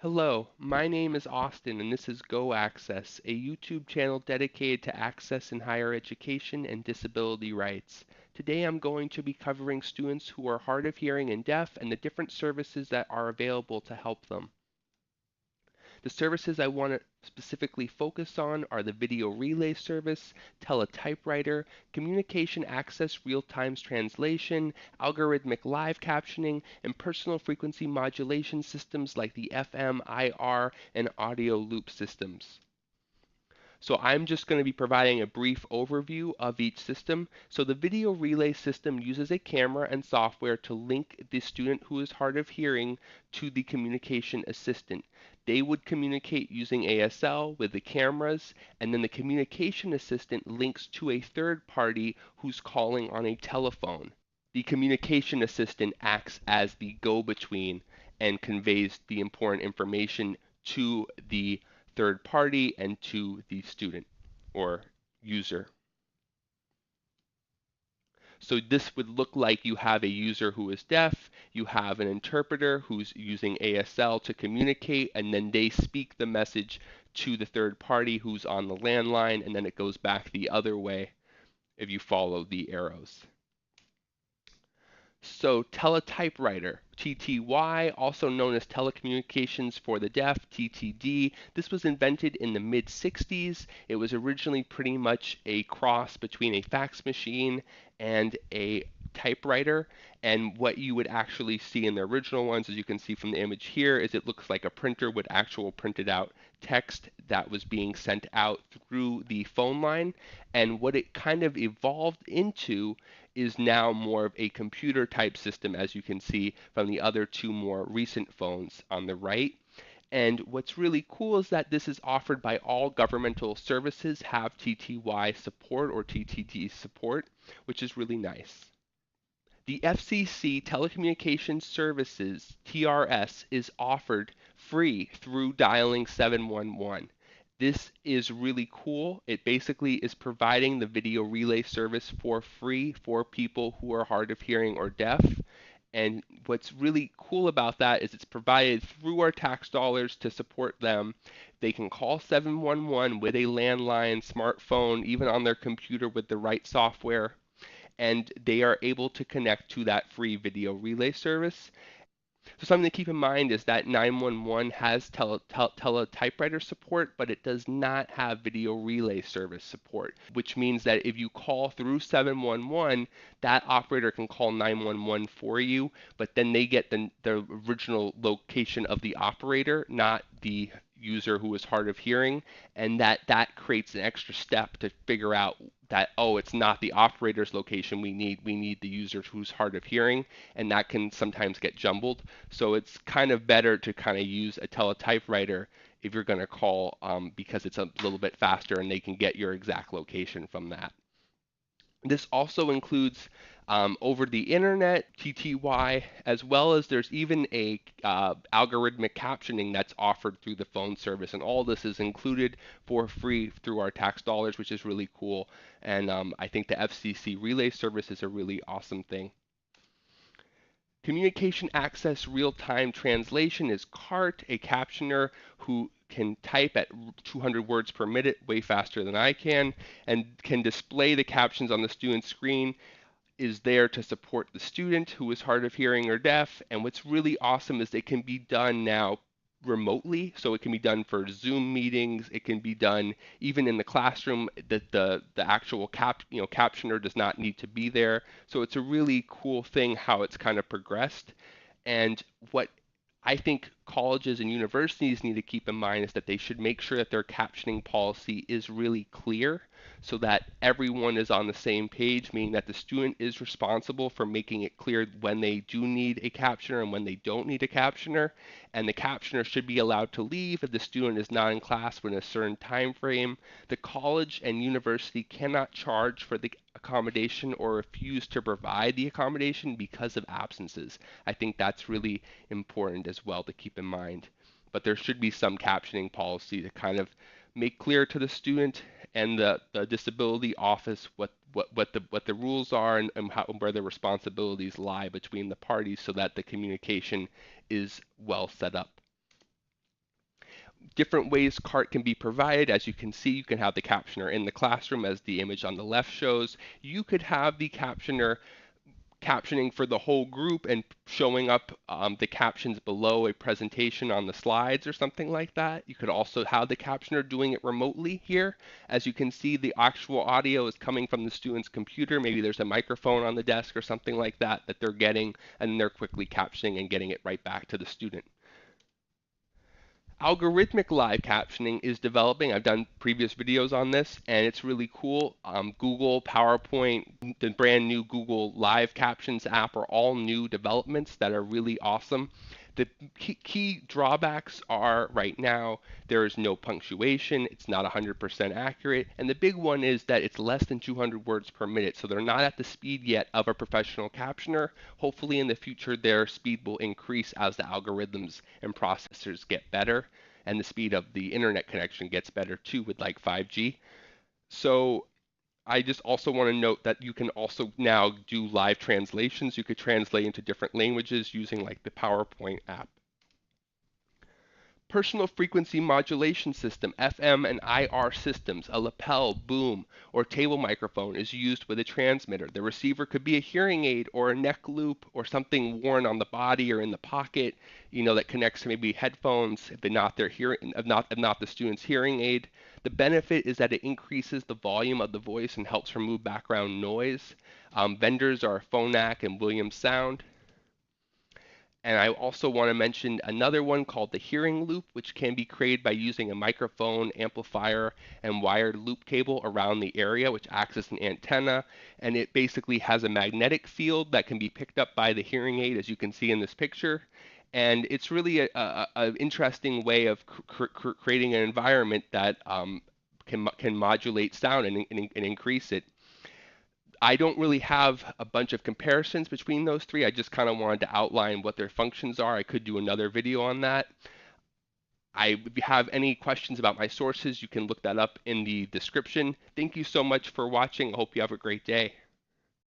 Hello, my name is Austin and this is Go Access, a YouTube channel dedicated to access in higher education and disability rights. Today I'm going to be covering students who are hard of hearing and deaf and the different services that are available to help them. The services I want to specifically focus on are the Video Relay Service, Teletypewriter, Communication Access Real-Time Translation, Algorithmic Live Captioning, and Personal Frequency Modulation systems like the FM, IR, and Audio Loop systems. So I'm just going to be providing a brief overview of each system. So the video relay system uses a camera and software to link the student who is hard of hearing to the communication assistant. They would communicate using ASL with the cameras, and then the communication assistant links to a third party who's calling on a telephone. The communication assistant acts as the go-between and conveys the important information to the third party and to the student or user. So this would look like you have a user who is deaf, you have an interpreter who's using ASL to communicate, and then they speak the message to the third party who's on the landline, and then it goes back the other way if you follow the arrows. So teletypewriter, TTY, also known as telecommunications for the deaf, TTD. This was invented in the mid 60s. It was originally pretty much a cross between a fax machine and a typewriter. And what you would actually see in the original ones, as you can see from the image here, is it looks like a printer would actually printed out text that was being sent out through the phone line. And what it kind of evolved into is now more of a computer type system, as you can see from the other two more recent phones on the right. And what's really cool is that this is offered by all governmental services have TTY support or TTD support, which is really nice. The FCC Telecommunications Services, TRS, is offered free through dialing 711. This is really cool. It basically is providing the video relay service for free for people who are hard of hearing or deaf. And what's really cool about that is it's provided through our tax dollars to support them. They can call 711 with a landline, smartphone, even on their computer with the right software, and they are able to connect to that free video relay service. So something to keep in mind is that 911 has teletypewriter support, but it does not have video relay service support, which means that if you call through 711, that operator can call 911 for you, but then they get the original location of the operator, not the user who is hard of hearing, and that creates an extra step to figure out that, oh, it's not the operator's location we need the user who's hard of hearing, and that can sometimes get jumbled. So it's kind of better to kind of use a teletypewriter if you're going to call, because it's a little bit faster and they can get your exact location from that. This also includes over the internet, TTY, as well as there's even a algorithmic captioning that's offered through the phone service, and all this is included for free through our tax dollars, which is really cool. And I think the FCC relay service is a really awesome thing. Communication Access Real-Time Translation is CART, a captioner who can type at 200 words per minute, way faster than I can, and can display the captions on the student's screen, is there to support the student who is hard of hearing or deaf. And what's really awesome is it can be done now remotely, so it can be done for Zoom meetings. It can be done even in the classroom. The actual captioner does not need to be there. So it's a really cool thing how it's kind of progressed. And what I think colleges and universities need to keep in mind is that they should make sure that their captioning policy is really clear so that everyone is on the same page, meaning that the student is responsible for making it clear when they do need a captioner and when they don't need a captioner. And the captioner should be allowed to leave if the student is not in class within a certain time frame. The college and university cannot charge for the accommodation or refuse to provide the accommodation because of absences. I think that's really important as well to keep in mind. But there should be some captioning policy to kind of make clear to the student and the disability office what the rules are, and where the responsibilities lie between the parties so that the communication is well set up. Different ways CART can be provided. As you can see, you can have the captioner in the classroom, as the image on the left shows. You could have the captioner captioning for the whole group and showing up the captions below a presentation on the slides or something like that. You could also have the captioner doing it remotely here. As you can see, the actual audio is coming from the student's computer. Maybe there's a microphone on the desk or something like that that they're getting, and they're quickly captioning and getting it right back to the student. Algorithmic live captioning is developing. I've done previous videos on this, and it's really cool. Google, PowerPoint, the brand new Google Live Captions app are all new developments that are really awesome. The key drawbacks are right now there is no punctuation, it's not 100% accurate, and the big one is that it's less than 200 words per minute, so they're not at the speed yet of a professional captioner. Hopefully in the future their speed will increase as the algorithms and processors get better, and the speed of the internet connection gets better too with like 5G. So I just also want to note that you can also now do live translations. You could translate into different languages using like the PowerPoint app. Personal frequency modulation system, FM and IR systems, a lapel, boom, or table microphone is used with a transmitter. The receiver could be a hearing aid or a neck loop or something worn on the body or in the pocket, that connects to maybe headphones if they're not their hearing, if not the student's hearing aid. The benefit is that it increases the volume of the voice and helps remove background noise. Vendors are Phonak and Williams Sound. And I also want to mention another one called the hearing loop, which can be created by using a microphone, amplifier, and wired loop cable around the area, which acts as an antenna. And it basically has a magnetic field that can be picked up by the hearing aid, as you can see in this picture. And it's really an interesting way of creating an environment that can modulate sound and increase it. I don't really have a bunch of comparisons between those three. I just kind of wanted to outline what their functions are. I could do another video on that. If you have any questions about my sources, you can look that up in the description. Thank you so much for watching. I hope you have a great day.